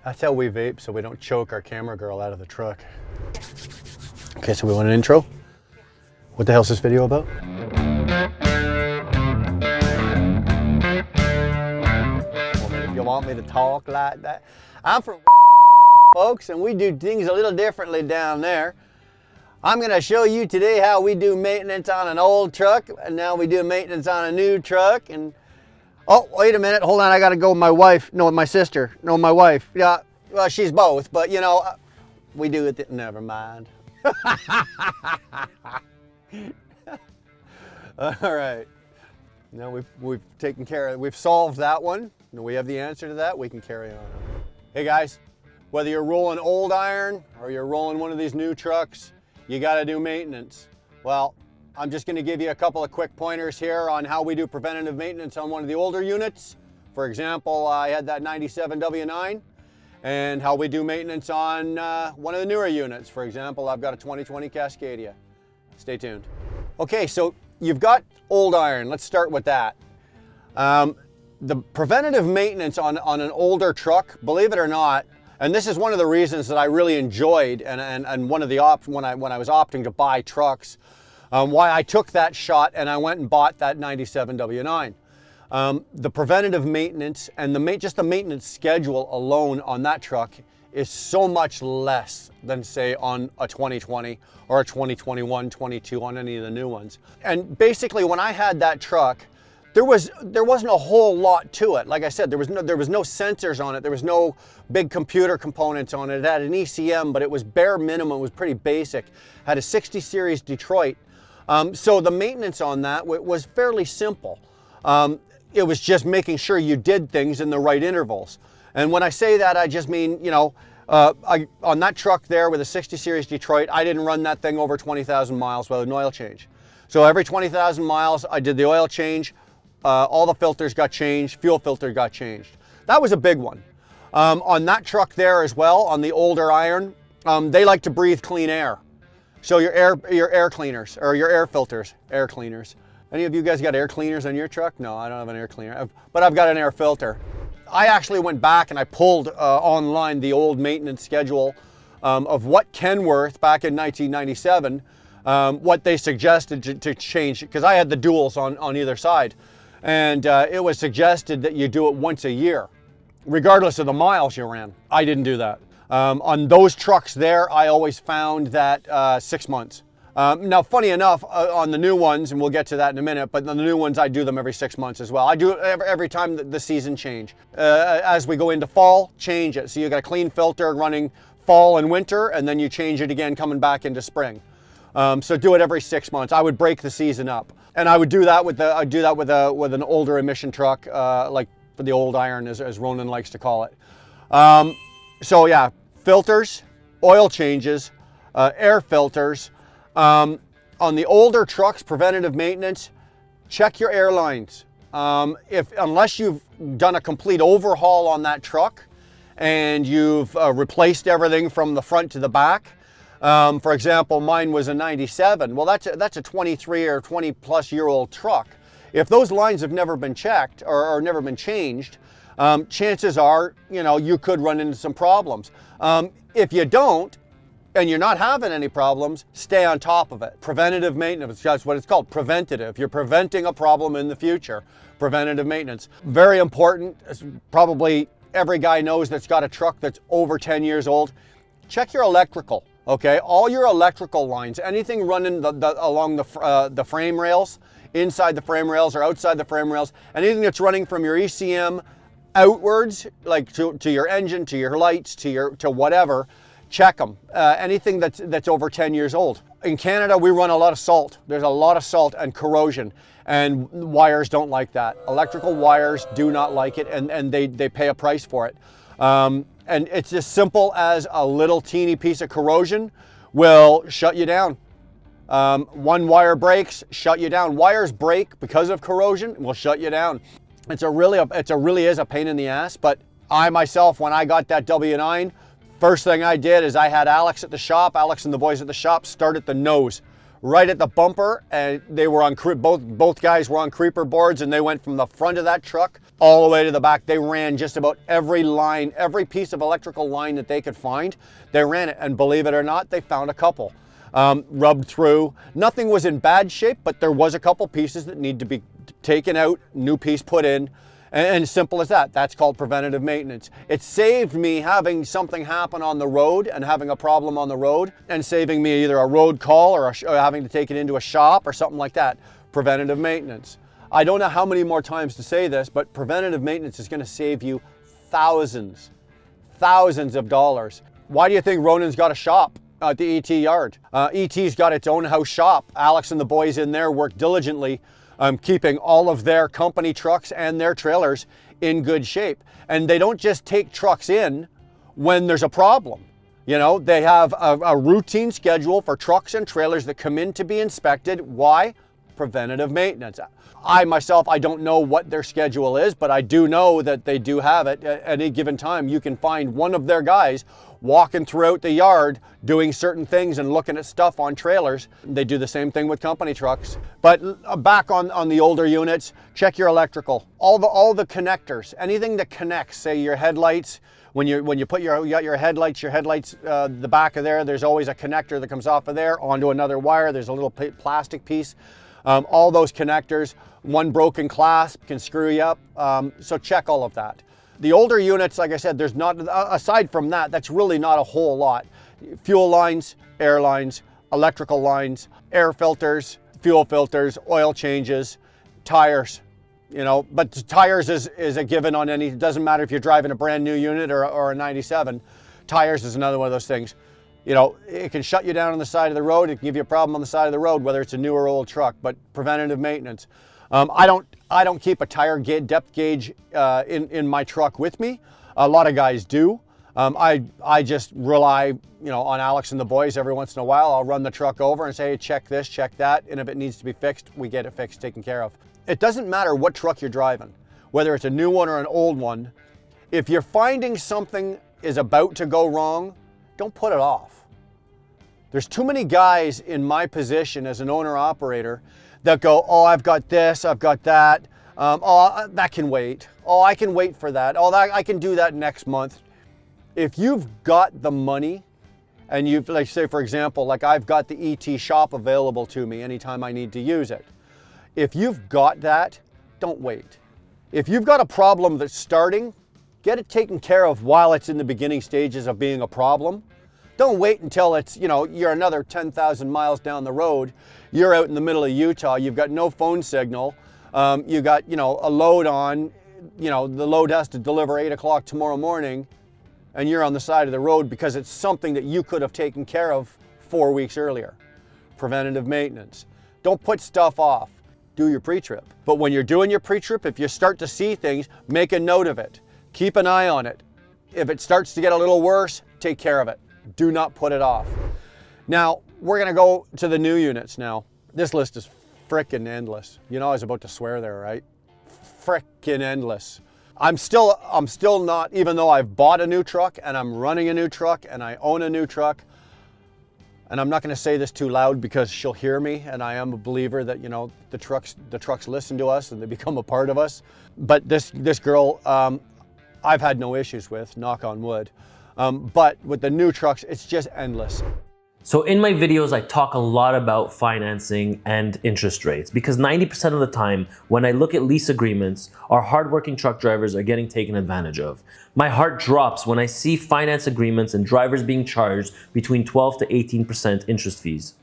That's how we vape, so we don't choke our camera girl out of the truck. Okay, so we want an intro? What the hell's this video about? If you want me to talk like that. I'm from West Virginia, folks, and we do things a little differently down there. I'm gonna show you today how we do maintenance on an old truck, and now we do maintenance on a new truck. And oh, wait a minute, hold on, I gotta go with my wife. No, my sister. No, my wife. Yeah, well, she's both, but you know, we do it, never mind. All right. Now we've taken care of, we've solved that one. Now we have the answer to that, we can carry on. Hey guys, whether you're rolling old iron or you're rolling one of these new trucks, you gotta do maintenance. Well, I'm just gonna give you a couple of quick pointers here on how we do preventative maintenance on one of the older units. For example, I had that 97 W9, and how we do maintenance on one of the newer units. For example, I've got a 2020 Cascadia. Stay tuned. Okay, so you've got old iron. Let's start with that. The preventative maintenance on an older truck, believe it or not, and this is one of the reasons that I really enjoyed, and one of the when I was opting to buy trucks, why I took that shot and I went and bought that 97 W9. The preventative maintenance and just the maintenance schedule alone on that truck is so much less than, say, on a 2020 or a 2021, 22 on any of the new ones. And basically, when I had that truck, there wasn't a whole lot to it. Like I said, there was no sensors on it. There was no big computer components on it. It had an ECM, but it was bare minimum. It was pretty basic. Had a 60 series Detroit. So the maintenance on that was fairly simple. It was just making sure you did things in the right intervals. And when I say that, I just mean, you know, on that truck there with a 60 series Detroit, I didn't run that thing over 20,000 miles without an oil change. So every 20,000 miles, I did the oil change. All the filters got changed, fuel filter got changed. That was a big one. On that truck there as well, on the older iron, they like to breathe clean air. So your air cleaners, or your air filters, air cleaners. Any of you guys got air cleaners on your truck? No, I don't have an air cleaner, but I've got an air filter. I actually went back and I pulled online the old maintenance schedule of what Kenworth back in 1997, what they suggested to change, because I had the duals on either side. And it was suggested that you do it once a year, regardless of the miles you ran. I didn't do that. On those trucks there, I always found that 6 months. Now, funny enough, on the new ones, and we'll get to that in a minute, but on the new ones, I do them every 6 months as well. I do it every time the season change. As we go into fall, change it. So you got a clean filter running fall and winter, and then you change it again coming back into spring. So do it every 6 months. I would break the season up, and I would do that with an older emission truck, like for the old iron, as Ronan likes to call it. So yeah, filters, oil changes, air filters. On the older trucks, preventative maintenance, check your air lines. Unless you've done a complete overhaul on that truck and you've replaced everything from the front to the back. For example, mine was a 97. Well, that's a 23 or 20 plus year old truck. If those lines have never been checked or never been changed, chances are, you know, you could run into some problems. If you don't, and you're not having any problems, stay on top of it. Preventative maintenance, that's what it's called, preventative. You're preventing a problem in the future. Preventative maintenance. Very important, probably every guy knows that's got a truck that's over 10 years old. Check your electrical, okay? All your electrical lines, anything running along the frame rails, inside the frame rails or outside the frame rails, anything that's running from your ECM outwards, like to your engine, to your lights, to whatever, check them. Anything that's over 10 years old. In Canada, we run a lot of salt. There's a lot of salt and corrosion, and wires don't like that. Electrical wires do not like it, and they pay a price for it. And it's as simple as a little teeny piece of corrosion will shut you down. One wire breaks, shut you down. Wires break because of corrosion, will shut you down. It really is a pain in the ass, but I myself, when I got that W9, first thing I did is I had Alex and the boys at the shop start at the nose. right at the bumper, and they were on both guys were on creeper boards, and they went from the front of that truck all the way to the back. They ran just about every line, every piece of electrical line that they could find. They ran it, and believe it or not, they found a couple. Rubbed through. Nothing was in bad shape, but there was a couple pieces that need to be taken out, new piece put in, and simple as that. That's called preventative maintenance. It saved me having something happen on the road and having a problem on the road, and saving me either a road call or having to take it into a shop or something like that. Preventative maintenance. I don't know how many more times to say this, but preventative maintenance is going to save you thousands of dollars. Why do you think Ronan's got a shop at the ET yard? ET's got its own house shop. Alex and the boys in there work diligently, keeping all of their company trucks and their trailers in good shape. And they don't just take trucks in when there's a problem. You know, they have a routine schedule for trucks and trailers that come in to be inspected. Why? Preventative maintenance. I myself, I don't know what their schedule is, but I do know that they do have it. At any given time, you can find one of their guys walking throughout the yard doing certain things and looking at stuff on trailers. They do the same thing with company trucks. But back on the older units, check your electrical. All the connectors, anything that connects, say your headlights, when you got your headlights, the back of there's always a connector that comes off of there onto another wire. There's a little plastic piece. All those connectors, one broken clasp can screw you up. So check all of that. The older units, like I said, there's not, aside from that, that's really not a whole lot. Fuel lines, air lines, electrical lines, air filters, fuel filters, oil changes, tires, you know, but tires is a given on any, it doesn't matter if you're driving a brand new unit or a 97, tires is another one of those things. You know, it can shut you down on the side of the road, it can give you a problem on the side of the road, whether it's a new or old truck, but preventative maintenance. I don't keep a tire depth gauge in my truck with me. A lot of guys do. I just rely, you know, on Alex and the boys every once in a while. I'll run the truck over and say, hey, check this, check that, and if it needs to be fixed, we get it fixed, taken care of. It doesn't matter what truck you're driving, whether it's a new one or an old one. If you're finding something is about to go wrong, don't put it off. There's too many guys in my position as an owner-operator that go, oh, I've got this, I've got that. Oh, that can wait. Oh, I can wait for that. Oh, I can do that next month. If you've got the money and you've, like say for example, like I've got the ET shop available to me anytime I need to use it. If you've got that, don't wait. If you've got a problem that's starting, get it taken care of while it's in the beginning stages of being a problem. Don't wait until it's, you know, you're another 10,000 miles down the road. You're out in the middle of Utah. You've got no phone signal. You got, you know, a load on, you know, the load has to deliver 8 o'clock tomorrow morning, and you're on the side of the road because it's something that you could have taken care of 4 weeks earlier. Preventative maintenance. Don't put stuff off. Do your pre-trip. But when you're doing your pre-trip, if you start to see things, make a note of it. Keep an eye on it. If it starts to get a little worse, take care of it. Do not put it off. Now, we're gonna go to the new units now. This list is frickin' endless. You know I was about to swear there, right? Frickin' endless. I'm still not, even though I've bought a new truck and I'm running a new truck and I own a new truck, and I'm not gonna say this too loud because she'll hear me, and I am a believer that, you know, the trucks listen to us and they become a part of us. But this girl, I've had no issues with, knock on wood. But with the new trucks, it's just endless. So in my videos, I talk a lot about financing and interest rates because 90% of the time when I look at lease agreements, our hardworking truck drivers are getting taken advantage of. My heart drops when I see finance agreements and drivers being charged between 12 to 18% interest fees.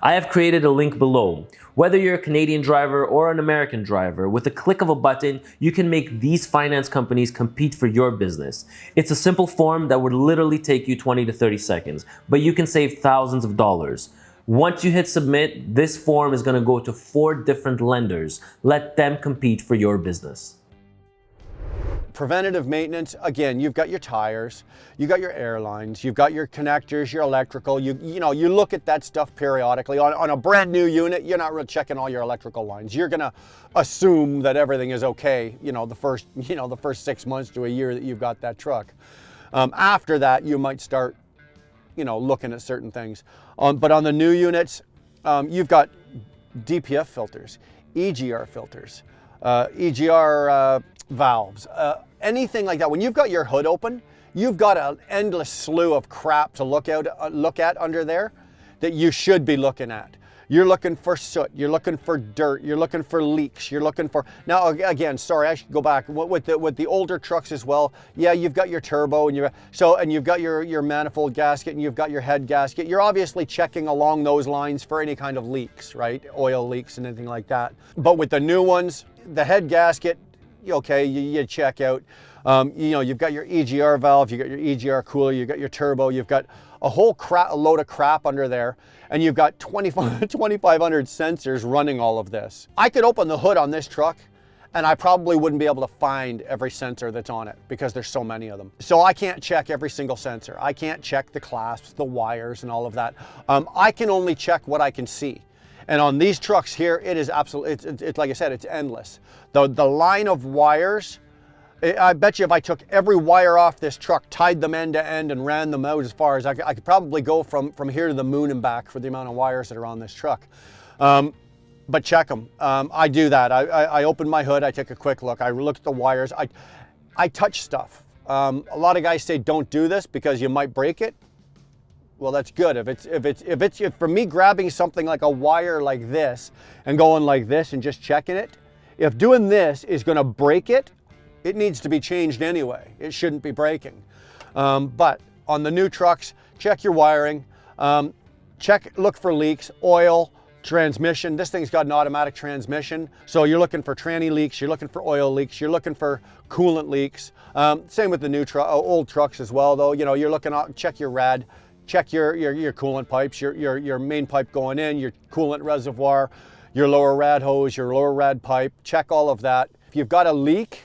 I have created a link below. Whether you're a Canadian driver or an American driver, with a click of a button, you can make these finance companies compete for your business. It's a simple form that would literally take you 20 to 30 seconds, but you can save thousands of dollars. Once you hit submit, this form is going to go to 4 different lenders. Let them compete for your business. Preventative maintenance, again, you've got your tires, you got your airlines, you've got your connectors, your electrical, you look at that stuff periodically. On a brand new unit, you're not really checking all your electrical lines. You're gonna assume that everything is okay, the first 6 months to a year that you've got that truck. After that, you might start, looking at certain things. But on the new units, you've got DPF filters, EGR filters, EGR valves, anything like that. When you've got your hood open, you've got an endless slew of crap to look at under there that you should be looking at. You're looking for soot, you're looking for dirt, you're looking for leaks, you're looking for... Now, again, sorry, I should go back. With the older trucks as well, yeah, you've got your turbo, and you've got your manifold gasket, and you've got your head gasket. You're obviously checking along those lines for any kind of leaks, right? Oil leaks and anything like that. But with the new ones, the head gasket, okay, you check out. You've got your EGR valve, you've got your EGR cooler, you've got your turbo, you've got a whole load of crap under there, and you've got 2,500 sensors running all of this. I could open the hood on this truck and I probably wouldn't be able to find every sensor that's on it because there's so many of them. So I can't check every single sensor. I can't check the clasps, the wires, and all of that. I can only check what I can see. And on these trucks here, it is absolutely, it's like I said, it's endless. The line of wires, I bet you if I took every wire off this truck, tied them end to end and ran them out as far as I could probably go from here to the moon and back for the amount of wires that are on this truck. But check them. I do that. I open my hood, I take a quick look, I look at the wires, I touch stuff. A lot of guys say don't do this because you might break it. Well, that's good. If for me grabbing something like a wire like this and going like this and just checking it, if doing this is going to break it, it needs to be changed anyway. It shouldn't be breaking. But on the new trucks, check your wiring, look for leaks, oil, transmission. This thing's got an automatic transmission. So you're looking for tranny leaks, you're looking for oil leaks, you're looking for coolant leaks. Same with the old trucks as well, though. You're looking at, check your rad, check your coolant pipes, your main pipe going in, your coolant reservoir, your lower rad hose, your lower rad pipe, check all of that. If you've got a leak,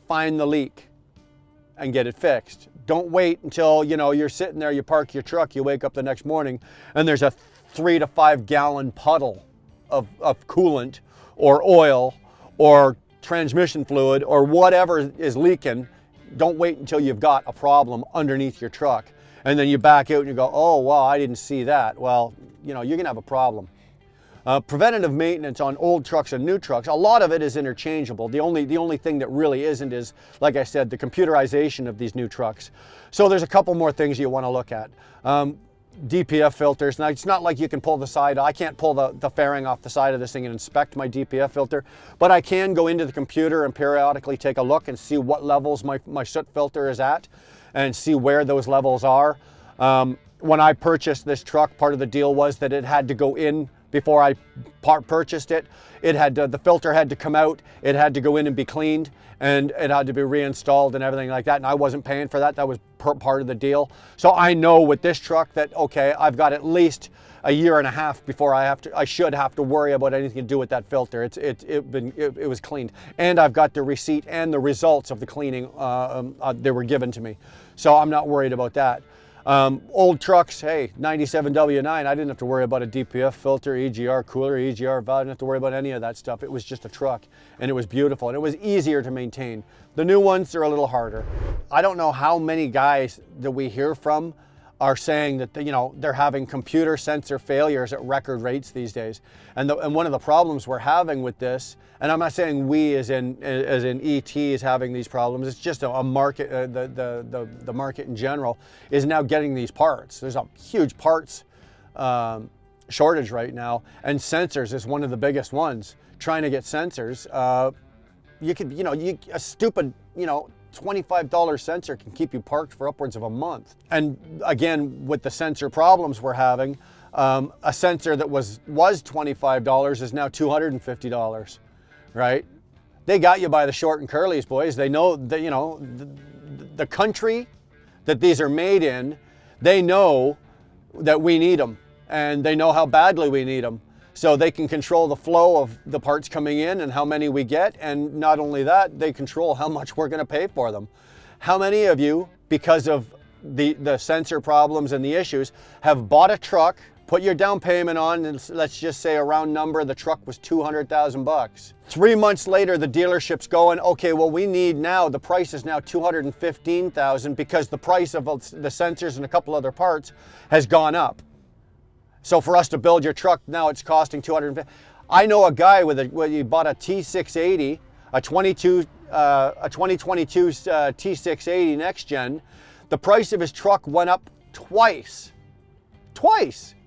find the leak and get it fixed. Don't wait until you're sitting there, you park your truck, you wake up the next morning and there's a 3 to 5 gallon puddle of coolant or oil or transmission fluid or whatever is leaking. Don't wait until you've got a problem underneath your truck and then you back out and you go, oh wow, I didn't see that. Well, you're gonna have a problem. Preventative maintenance on old trucks and new trucks, a lot of it is interchangeable. The only thing that really isn't is, like I said, the computerization of these new trucks. So there's a couple more things you want to look at. DPF filters. Now, it's not like you can pull the side. I can't pull the fairing off the side of this thing and inspect my DPF filter, but I can go into the computer and periodically take a look and see what levels my soot filter is at and see where those levels are. When I purchased this truck, part of the deal was that it had to go in before I purchased it. The filter had to come out, it had to go in and be cleaned, and it had to be reinstalled and everything like that, and I wasn't paying for that. That was part of the deal. So I know with this truck that, okay, I've got at least a year and a half before I should have to worry about anything to do with that filter. It was cleaned, and I've got the receipt and the results of the cleaning. They were given to me, so I'm not worried about that. Old trucks, hey, 97 W9, I didn't have to worry about a DPF filter, EGR cooler, EGR valve. I didn't have to worry about any of that stuff. It was just a truck, and it was beautiful, and it was easier to maintain. The new ones are a little harder. I don't know how many guys that we hear from are saying that they're having computer sensor failures at record rates these days. And one of the problems we're having with this, and I'm not saying we as in ET is having these problems, it's just a market, the market in general is now getting these parts. There's a huge parts shortage right now, and sensors is one of the biggest ones. Trying to get sensors, a stupid, $25 sensor can keep you parked for upwards of a month. And again, with the sensor problems we're having, a sensor that was $25 is now $250, right? They got you by the short and curlies, boys. They know that, the country that these are made in, they know that we need them, and they know how badly we need them. So they can control the flow of the parts coming in and how many we get. And not only that, they control how much we're going to pay for them. How many of you, because of the sensor problems and the issues, have bought a truck, put your down payment on, and let's just say a round number, the truck was $200,000. 3 months later, the dealership's going, okay, well, we need now, the price is now $215,000 because the price of the sensors and a couple other parts has gone up. So for us to build your truck, now it's costing $250. I know a guy he bought a T680, a 2022 T680 next gen. The price of his truck went up twice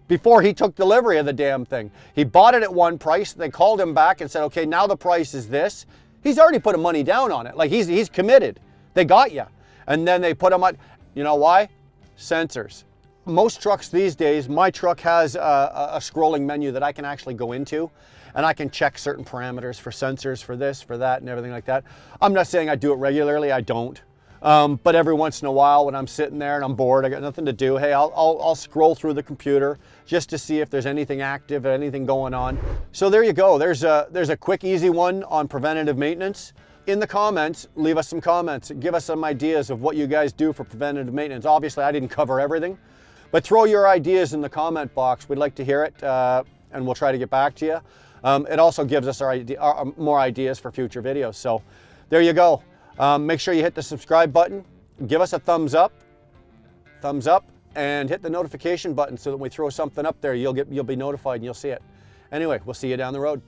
before he took delivery of the damn thing. He bought it at one price. They called him back and said, okay, now the price is this. He's already put money down on it. Like he's committed. They got you. And then they put him on, you know why? Sensors. Most trucks these days, my truck has a scrolling menu that I can actually go into, and I can check certain parameters for sensors, for this, for that, and everything like that. I'm not saying I do it regularly, I don't. But every once in a while when I'm sitting there and I'm bored, I got nothing to do, hey, I'll scroll through the computer just to see if there's anything active, anything going on. So there you go. There's a quick, easy one on preventative maintenance. In the comments, leave us some comments. Give us some ideas of what you guys do for preventative maintenance. Obviously, I didn't cover everything, but throw your ideas in the comment box. We'd like to hear it, and we'll try to get back to you. It also gives us more ideas for future videos. So there you go. Make sure you hit the subscribe button, give us a thumbs up, and hit the notification button so that when we throw something up there, you'll be notified and you'll see it. Anyway, we'll see you down the road.